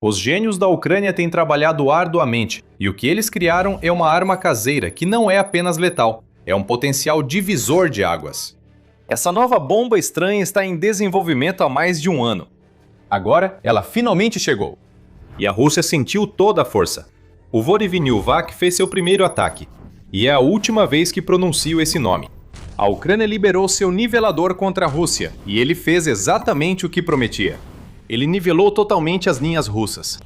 Os gênios da Ucrânia têm trabalhado arduamente, e o que eles criaram é uma arma caseira que não é apenas letal, é um potencial divisor de águas. Essa nova bomba estranha está em desenvolvimento há mais de um ano. Agora, ela finalmente chegou. E a Rússia sentiu toda a força. O Vorovinil-Vak fez seu primeiro ataque, e é a última vez que pronuncio esse nome. A Ucrânia liberou seu nivelador contra a Rússia, e ele fez exatamente o que prometia. Ele nivelou totalmente as linhas russas.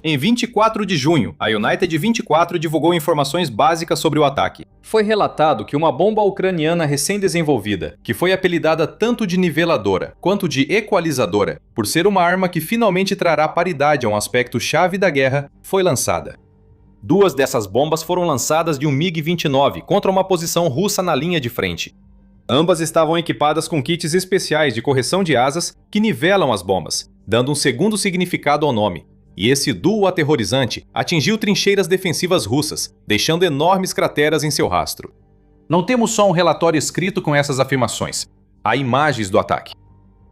Em 24 de junho, a United 24 divulgou informações básicas sobre o ataque. Foi relatado que uma bomba ucraniana recém-desenvolvida, que foi apelidada tanto de niveladora quanto de equalizadora, por ser uma arma que finalmente trará paridade a um aspecto-chave da guerra, foi lançada. Duas dessas bombas foram lançadas de um MiG-29 contra uma posição russa na linha de frente. Ambas estavam equipadas com kits especiais de correção de asas que nivelam as bombas, dando um segundo significado ao nome. E esse duo aterrorizante atingiu trincheiras defensivas russas, deixando enormes crateras em seu rastro. Não temos só um relatório escrito com essas afirmações. Há imagens do ataque.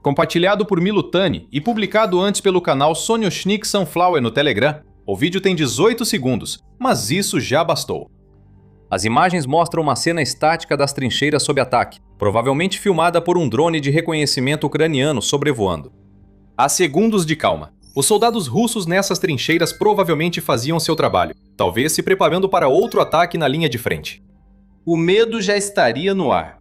Compartilhado por Milutani e publicado antes pelo canal Sonioshnik Sunflower no Telegram, o vídeo tem 18 segundos, mas isso já bastou. As imagens mostram uma cena estática das trincheiras sob ataque, provavelmente filmada por um drone de reconhecimento ucraniano sobrevoando. Há segundos de calma. Os soldados russos nessas trincheiras provavelmente faziam seu trabalho, talvez se preparando para outro ataque na linha de frente. O medo já estaria no ar.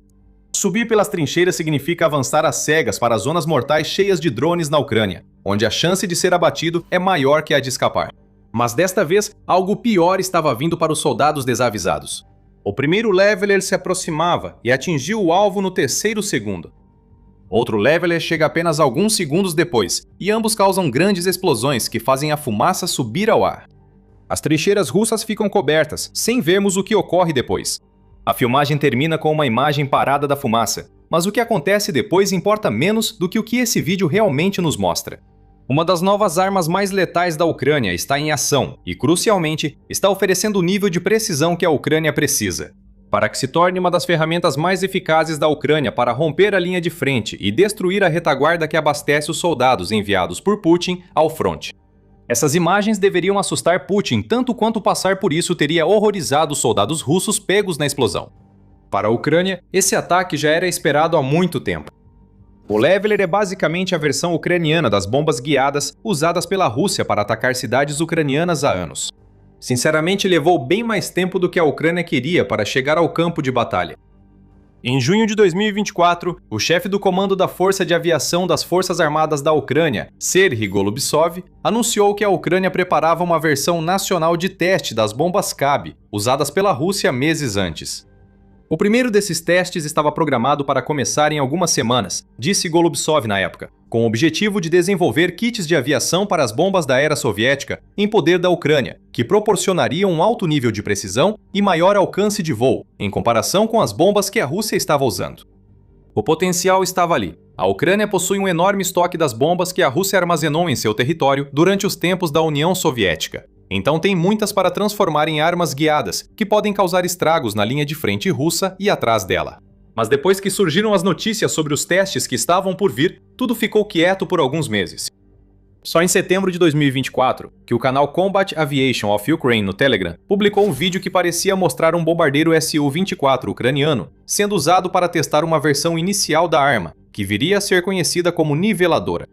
Subir pelas trincheiras significa avançar às cegas para as zonas mortais cheias de drones na Ucrânia, onde a chance de ser abatido é maior que a de escapar. Mas desta vez, algo pior estava vindo para os soldados desavisados. O primeiro Leveler se aproximava e atingiu o alvo no terceiro segundo. Outro Leveler chega apenas alguns segundos depois, e ambos causam grandes explosões que fazem a fumaça subir ao ar. As trincheiras russas ficam cobertas, sem vermos o que ocorre depois. A filmagem termina com uma imagem parada da fumaça, mas o que acontece depois importa menos do que o que esse vídeo realmente nos mostra. Uma das novas armas mais letais da Ucrânia está em ação e, crucialmente, está oferecendo o nível de precisão que a Ucrânia precisa. Para que se torne uma das ferramentas mais eficazes da Ucrânia para romper a linha de frente e destruir a retaguarda que abastece os soldados enviados por Putin ao fronte. Essas imagens deveriam assustar Putin tanto quanto passar por isso teria horrorizado os soldados russos pegos na explosão. Para a Ucrânia, esse ataque já era esperado há muito tempo. O Leveler é basicamente a versão ucraniana das bombas guiadas usadas pela Rússia para atacar cidades ucranianas há anos. Sinceramente, levou bem mais tempo do que a Ucrânia queria para chegar ao campo de batalha. Em junho de 2024, o chefe do comando da Força de Aviação das Forças Armadas da Ucrânia, Serhiy Golubtsov, anunciou que a Ucrânia preparava uma versão nacional de teste das bombas Kab, usadas pela Rússia meses antes. O primeiro desses testes estava programado para começar em algumas semanas, disse Golubtsov na época, com o objetivo de desenvolver kits de aviação para as bombas da era soviética em poder da Ucrânia, que proporcionariam um alto nível de precisão e maior alcance de voo, em comparação com as bombas que a Rússia estava usando. O potencial estava ali. A Ucrânia possui um enorme estoque das bombas que a Rússia armazenou em seu território durante os tempos da União Soviética. Então tem muitas para transformar em armas guiadas, que podem causar estragos na linha de frente russa e atrás dela. Mas depois que surgiram as notícias sobre os testes que estavam por vir, tudo ficou quieto por alguns meses. Só em setembro de 2024, que o canal Combat Aviation of Ukraine no Telegram publicou um vídeo que parecia mostrar um bombardeiro Su-24 ucraniano sendo usado para testar uma versão inicial da arma, que viria a ser conhecida como niveladora.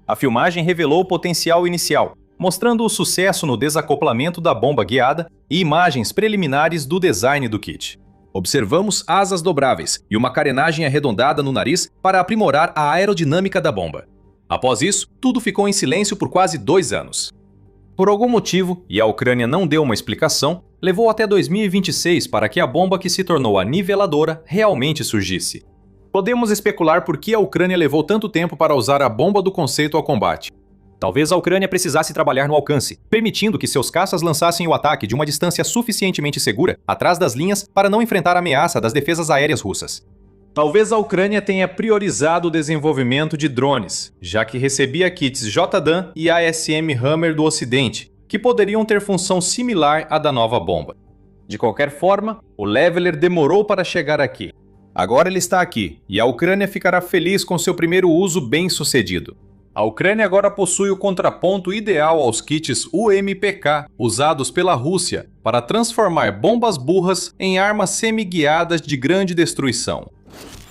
A filmagem revelou o potencial inicial, mostrando o sucesso no desacoplamento da bomba guiada e imagens preliminares do design do kit. Observamos asas dobráveis e uma carenagem arredondada no nariz para aprimorar a aerodinâmica da bomba. Após isso, tudo ficou em silêncio por quase 2 anos. Por algum motivo, e a Ucrânia não deu uma explicação, levou até 2026 para que a bomba que se tornou a niveladora realmente surgisse. Podemos especular por que a Ucrânia levou tanto tempo para usar a bomba do conceito ao combate. Talvez a Ucrânia precisasse trabalhar no alcance, permitindo que seus caças lançassem o ataque de uma distância suficientemente segura atrás das linhas para não enfrentar a ameaça das defesas aéreas russas. Talvez a Ucrânia tenha priorizado o desenvolvimento de drones, já que recebia kits JDAM e ASM Hammer do Ocidente, que poderiam ter função similar à da nova bomba. De qualquer forma, o Leveler demorou para chegar aqui. Agora ele está aqui, e a Ucrânia ficará feliz com seu primeiro uso bem-sucedido. A Ucrânia agora possui o contraponto ideal aos kits UMPK usados pela Rússia para transformar bombas burras em armas semi-guiadas de grande destruição.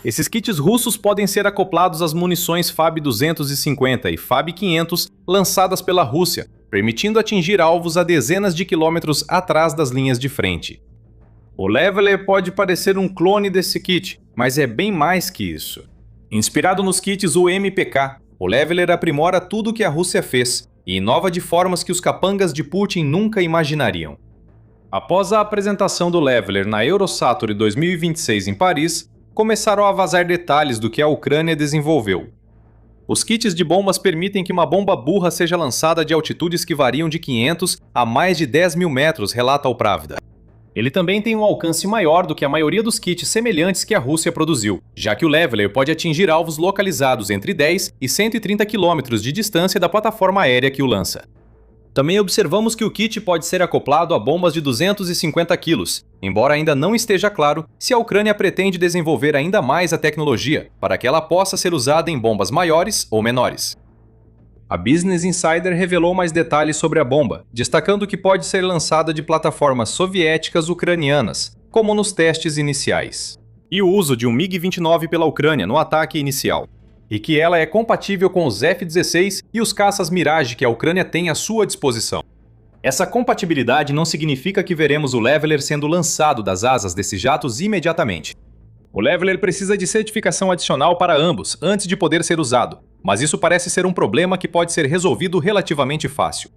Esses kits russos podem ser acoplados às munições FAB-250 e FAB-500 lançadas pela Rússia, permitindo atingir alvos a dezenas de quilômetros atrás das linhas de frente. O Leveler pode parecer um clone desse kit, mas é bem mais que isso. Inspirado nos kits UMPK, o Leveler aprimora tudo o que a Rússia fez e inova de formas que os capangas de Putin nunca imaginariam. Após a apresentação do Leveler na Eurosatory 2026 em Paris, começaram a vazar detalhes do que a Ucrânia desenvolveu. Os kits de bombas permitem que uma bomba burra seja lançada de altitudes que variam de 500 a mais de 10 mil metros, relata o Pravda. Ele também tem um alcance maior do que a maioria dos kits semelhantes que a Rússia produziu, já que o Leveler pode atingir alvos localizados entre 10 e 130 km de distância da plataforma aérea que o lança. Também observamos que o kit pode ser acoplado a bombas de 250 kg, embora ainda não esteja claro se a Ucrânia pretende desenvolver ainda mais a tecnologia para que ela possa ser usada em bombas maiores ou menores. A Business Insider revelou mais detalhes sobre a bomba, destacando que pode ser lançada de plataformas soviéticas ucranianas, como nos testes iniciais, e o uso de um MiG-29 pela Ucrânia no ataque inicial, e que ela é compatível com os F-16 e os caças Mirage que a Ucrânia tem à sua disposição. Essa compatibilidade não significa que veremos o Leveler sendo lançado das asas desses jatos imediatamente. O Leveler precisa de certificação adicional para ambos antes de poder ser usado, mas isso parece ser um problema que pode ser resolvido relativamente fácil.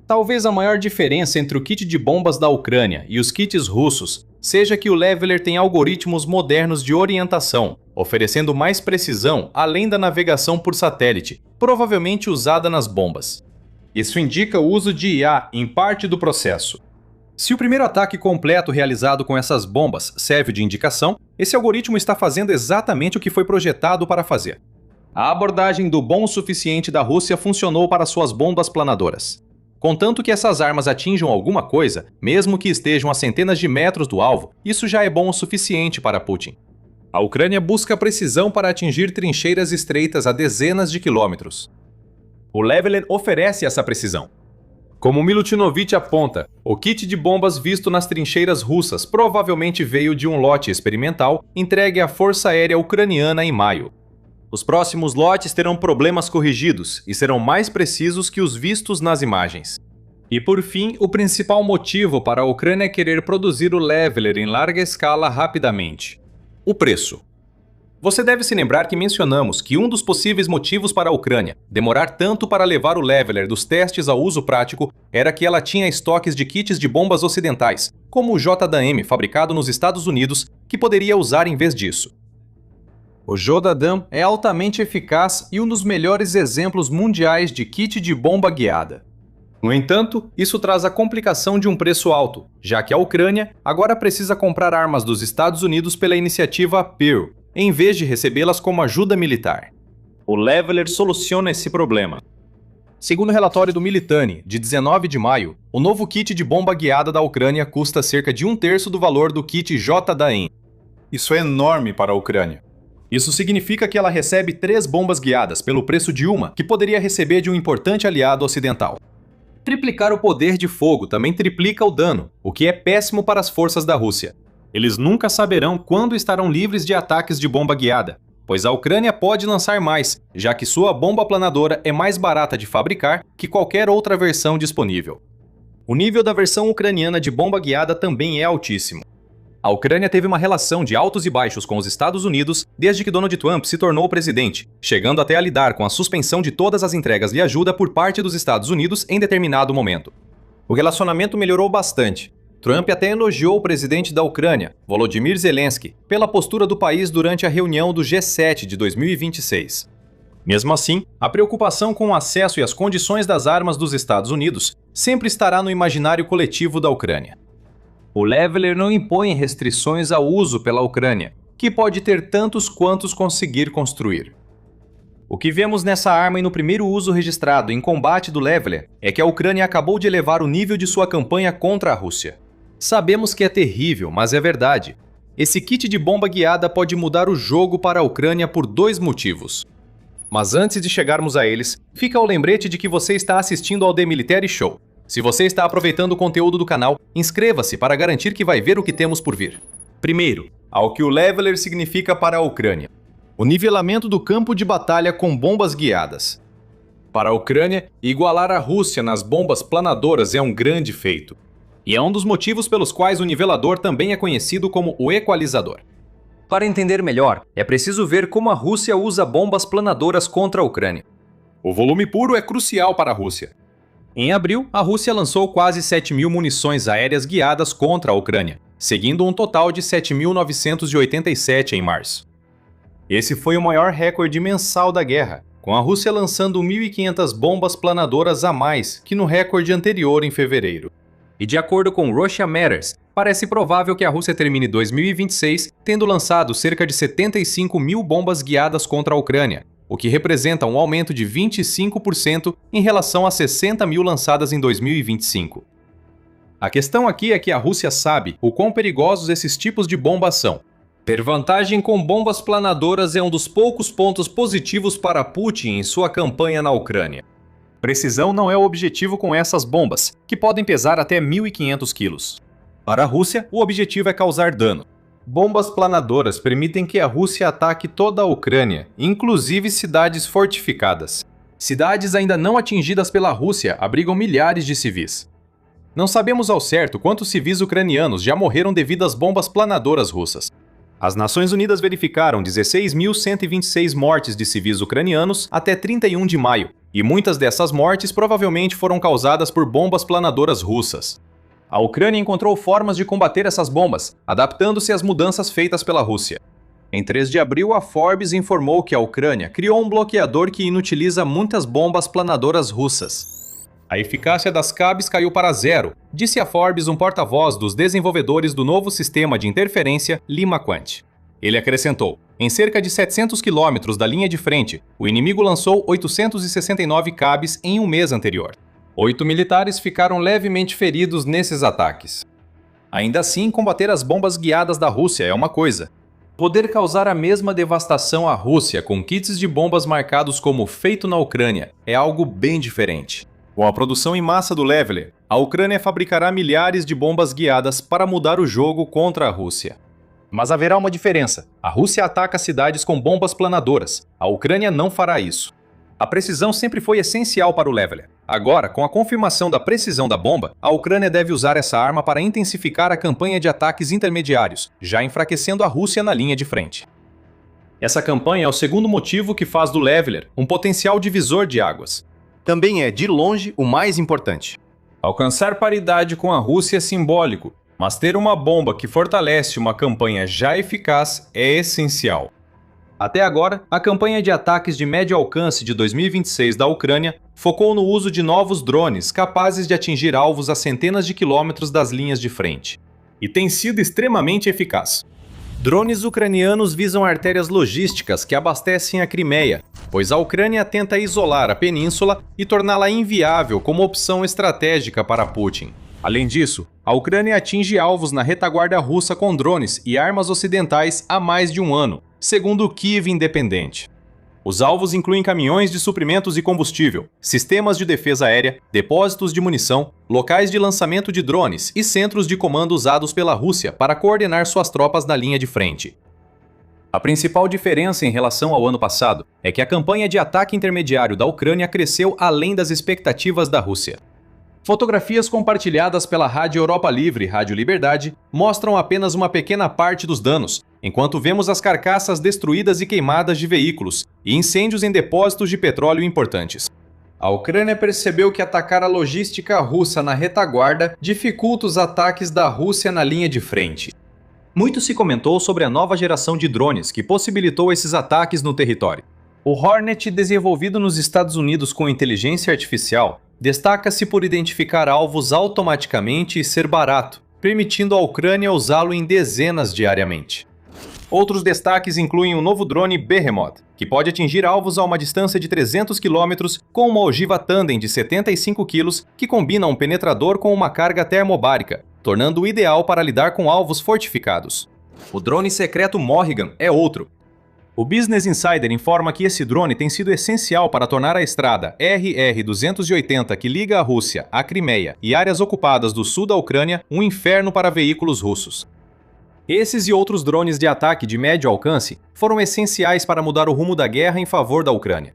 Talvez a maior diferença entre o kit de bombas da Ucrânia e os kits russos seja que o Leveler tem algoritmos modernos de orientação, oferecendo mais precisão além da navegação por satélite, provavelmente usada nas bombas. Isso indica o uso de IA em parte do processo. Se o primeiro ataque completo realizado com essas bombas serve de indicação, esse algoritmo está fazendo exatamente o que foi projetado para fazer. A abordagem do bom o suficiente da Rússia funcionou para suas bombas planadoras. Contanto que essas armas atinjam alguma coisa, mesmo que estejam a centenas de metros do alvo, isso já é bom o suficiente para Putin. A Ucrânia busca precisão para atingir trincheiras estreitas a dezenas de quilômetros. O Leveler oferece essa precisão. Como Milutinovich aponta, o kit de bombas visto nas trincheiras russas provavelmente veio de um lote experimental entregue à Força Aérea Ucraniana em maio. Os próximos lotes terão problemas corrigidos e serão mais precisos que os vistos nas imagens. E por fim, o principal motivo para a Ucrânia querer produzir o Leveler em larga escala rapidamente: o preço. Você deve se lembrar que mencionamos que um dos possíveis motivos para a Ucrânia demorar tanto para levar o Leveler dos testes ao uso prático era que ela tinha estoques de kits de bombas ocidentais, como o JDAM fabricado nos Estados Unidos, que poderia usar em vez disso. O JDAM é altamente eficaz e um dos melhores exemplos mundiais de kit de bomba guiada. No entanto, isso traz a complicação de um preço alto, já que a Ucrânia agora precisa comprar armas dos Estados Unidos pela iniciativa PEAR, em vez de recebê-las como ajuda militar. O Leveler soluciona esse problema. Segundo o relatório do Militani, de 19 de maio, o novo kit de bomba guiada da Ucrânia custa cerca de 1/3 do valor do kit JDAM. Isso é enorme para a Ucrânia. Isso significa que ela recebe 3 bombas guiadas pelo preço de uma que poderia receber de um importante aliado ocidental. Triplicar o poder de fogo também triplica o dano, o que é péssimo para as forças da Rússia. Eles nunca saberão quando estarão livres de ataques de bomba guiada, pois a Ucrânia pode lançar mais, já que sua bomba planadora é mais barata de fabricar que qualquer outra versão disponível. O nível da versão ucraniana de bomba guiada também é altíssimo. A Ucrânia teve uma relação de altos e baixos com os Estados Unidos desde que Donald Trump se tornou presidente, chegando até a lidar com a suspensão de todas as entregas de ajuda por parte dos Estados Unidos em determinado momento. O relacionamento melhorou bastante. Trump até elogiou o presidente da Ucrânia, Volodymyr Zelensky, pela postura do país durante a reunião do G7 de 2026. Mesmo assim, a preocupação com o acesso e as condições das armas dos Estados Unidos sempre estará no imaginário coletivo da Ucrânia. O Leveler não impõe restrições ao uso pela Ucrânia, que pode ter tantos quantos conseguir construir. O que vemos nessa arma e no primeiro uso registrado em combate do Leveler é que a Ucrânia acabou de elevar o nível de sua campanha contra a Rússia. Sabemos que é terrível, mas é verdade. Esse kit de bomba guiada pode mudar o jogo para a Ucrânia por 2 motivos. Mas antes de chegarmos a eles, fica o lembrete de que você está assistindo ao The Military Show. Se você está aproveitando o conteúdo do canal, inscreva-se para garantir que vai ver o que temos por vir. Primeiro, ao que o Leveler significa para a Ucrânia. O nivelamento do campo de batalha com bombas guiadas. Para a Ucrânia, igualar a Rússia nas bombas planadoras é um grande feito. E é um dos motivos pelos quais o nivelador também é conhecido como o equalizador. Para entender melhor, é preciso ver como a Rússia usa bombas planadoras contra a Ucrânia. O volume puro é crucial para a Rússia. Em abril, a Rússia lançou quase 7.000 munições aéreas guiadas contra a Ucrânia, seguindo um total de 7.987 em março. Esse foi o maior recorde mensal da guerra, com a Rússia lançando 1.500 bombas planadoras a mais que no recorde anterior em fevereiro. E de acordo com Russia Matters, parece provável que a Rússia termine 2026 tendo lançado cerca de 75.000 bombas guiadas contra a Ucrânia, o que representa um aumento de 25% em relação às 60.000 lançadas em 2025. A questão aqui é que a Rússia sabe o quão perigosos esses tipos de bombas são. Ter vantagem com bombas planadoras é um dos poucos pontos positivos para Putin em sua campanha na Ucrânia. Precisão não é o objetivo com essas bombas, que podem pesar até 1.500 quilos. Para a Rússia, o objetivo é causar dano. Bombas planadoras permitem que a Rússia ataque toda a Ucrânia, inclusive cidades fortificadas. Cidades ainda não atingidas pela Rússia abrigam milhares de civis. Não sabemos ao certo quantos civis ucranianos já morreram devido às bombas planadoras russas. As Nações Unidas verificaram 16.126 mortes de civis ucranianos até 31 de maio, e muitas dessas mortes provavelmente foram causadas por bombas planadoras russas. A Ucrânia encontrou formas de combater essas bombas, adaptando-se às mudanças feitas pela Rússia. Em 3 de abril, a Forbes informou que a Ucrânia criou um bloqueador que inutiliza muitas bombas planadoras russas. A eficácia das cabes caiu para zero, disse a Forbes um porta-voz dos desenvolvedores do novo sistema de interferência LimaQuant. Ele acrescentou: em cerca de 700 quilômetros da linha de frente, o inimigo lançou 869 cabes em um mês anterior. 8 militares ficaram levemente feridos nesses ataques. Ainda assim, combater as bombas guiadas da Rússia é uma coisa. Poder causar a mesma devastação à Rússia com kits de bombas marcados como feito na Ucrânia é algo bem diferente. Com a produção em massa do Leveler, a Ucrânia fabricará milhares de bombas guiadas para mudar o jogo contra a Rússia. Mas haverá uma diferença. A Rússia ataca cidades com bombas planadoras. A Ucrânia não fará isso. A precisão sempre foi essencial para o Leveler. Agora, com a confirmação da precisão da bomba, a Ucrânia deve usar essa arma para intensificar a campanha de ataques intermediários, já enfraquecendo a Rússia na linha de frente. Essa campanha é o segundo motivo que faz do Leveler um potencial divisor de águas. Também é, de longe, o mais importante. Alcançar paridade com a Rússia é simbólico, mas ter uma bomba que fortalece uma campanha já eficaz é essencial. Até agora, a campanha de ataques de médio alcance de 2026 da Ucrânia focou no uso de novos drones capazes de atingir alvos a centenas de quilômetros das linhas de frente. E tem sido extremamente eficaz. Drones ucranianos visam artérias logísticas que abastecem a Crimeia, pois a Ucrânia tenta isolar a península e torná-la inviável como opção estratégica para Putin. Além disso, a Ucrânia atinge alvos na retaguarda russa com drones e armas ocidentais há mais de um ano, segundo o Kiev Independente. Os alvos incluem caminhões de suprimentos e combustível, sistemas de defesa aérea, depósitos de munição, locais de lançamento de drones e centros de comando usados pela Rússia para coordenar suas tropas na linha de frente. A principal diferença em relação ao ano passado é que a campanha de ataque intermediário da Ucrânia cresceu além das expectativas da Rússia. Fotografias compartilhadas pela Rádio Europa Livre, Rádio Liberdade, mostram apenas uma pequena parte dos danos, enquanto vemos as carcaças destruídas e queimadas de veículos e incêndios em depósitos de petróleo importantes. A Ucrânia percebeu que atacar a logística russa na retaguarda dificulta os ataques da Rússia na linha de frente. Muito se comentou sobre a nova geração de drones que possibilitou esses ataques no território. O Hornet, desenvolvido nos Estados Unidos com inteligência artificial, destaca-se por identificar alvos automaticamente e ser barato, permitindo à Ucrânia usá-lo em dezenas diariamente. Outros destaques incluem o novo drone Behemoth, que pode atingir alvos a uma distância de 300 km com uma ogiva tandem de 75 kg que combina um penetrador com uma carga termobárica, tornando-o ideal para lidar com alvos fortificados. O drone secreto Morrigan é outro. O Business Insider informa que esse drone tem sido essencial para tornar a estrada RR-280 que liga a Rússia, a Crimeia e áreas ocupadas do sul da Ucrânia um inferno para veículos russos. Esses e outros drones de ataque de médio alcance foram essenciais para mudar o rumo da guerra em favor da Ucrânia.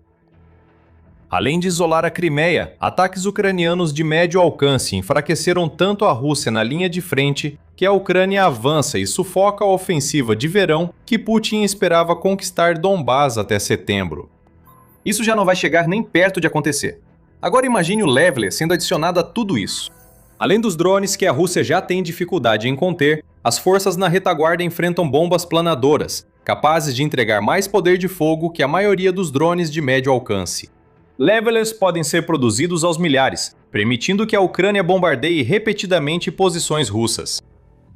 Além de isolar a Crimeia, ataques ucranianos de médio alcance enfraqueceram tanto a Rússia na linha de frente que a Ucrânia avança e sufoca a ofensiva de verão que Putin esperava conquistar Donbás até setembro. Isso já não vai chegar nem perto de acontecer. Agora imagine o Leveler sendo adicionado a tudo isso. Além dos drones que a Rússia já tem dificuldade em conter, as forças na retaguarda enfrentam bombas planadoras, capazes de entregar mais poder de fogo que a maioria dos drones de médio alcance. Levelers podem ser produzidos aos milhares, permitindo que a Ucrânia bombardeie repetidamente posições russas.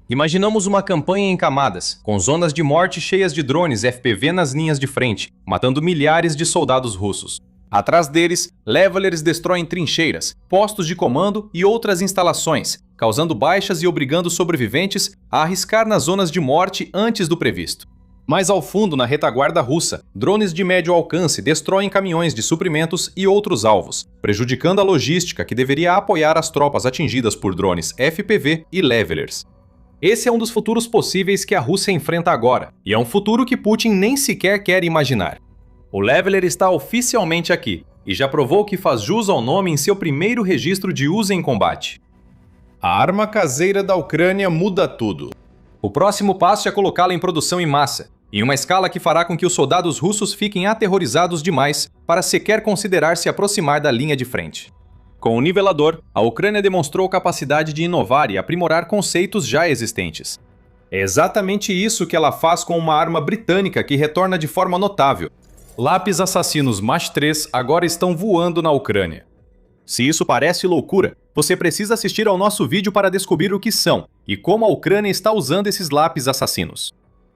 Imaginamos uma campanha em camadas, com zonas de morte cheias de drones FPV nas linhas de frente, matando milhares de soldados russos. Atrás deles, Levelers destroem trincheiras, postos de comando e outras instalações, causando baixas e obrigando sobreviventes a arriscar nas zonas de morte antes do previsto. Mais ao fundo, na retaguarda russa, drones de médio alcance destroem caminhões de suprimentos e outros alvos, prejudicando a logística que deveria apoiar as tropas atingidas por drones FPV e Levelers. Esse é um dos futuros possíveis que a Rússia enfrenta agora, e é um futuro que Putin nem sequer quer imaginar. O Leveler está oficialmente aqui, e já provou que faz jus ao nome em seu primeiro registro de uso em combate. A arma caseira da Ucrânia muda tudo. O próximo passo é colocá-la em produção em massa, em uma escala que fará com que os soldados russos fiquem aterrorizados demais para sequer considerar se aproximar da linha de frente. Com o nivelador, a Ucrânia demonstrou capacidade de inovar e aprimorar conceitos já existentes. É exatamente isso que ela faz com uma arma britânica que retorna de forma notável. Lápis assassinos Mach 3 agora estão voando na Ucrânia. Se isso parece loucura, você precisa assistir ao nosso vídeo para descobrir o que são e como a Ucrânia está usando esses lápis assassinos.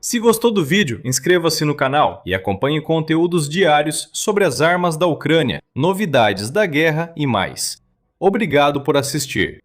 Se gostou do vídeo, inscreva-se no canal e acompanhe conteúdos diários sobre as armas da Ucrânia, novidades da guerra e mais. Obrigado por assistir.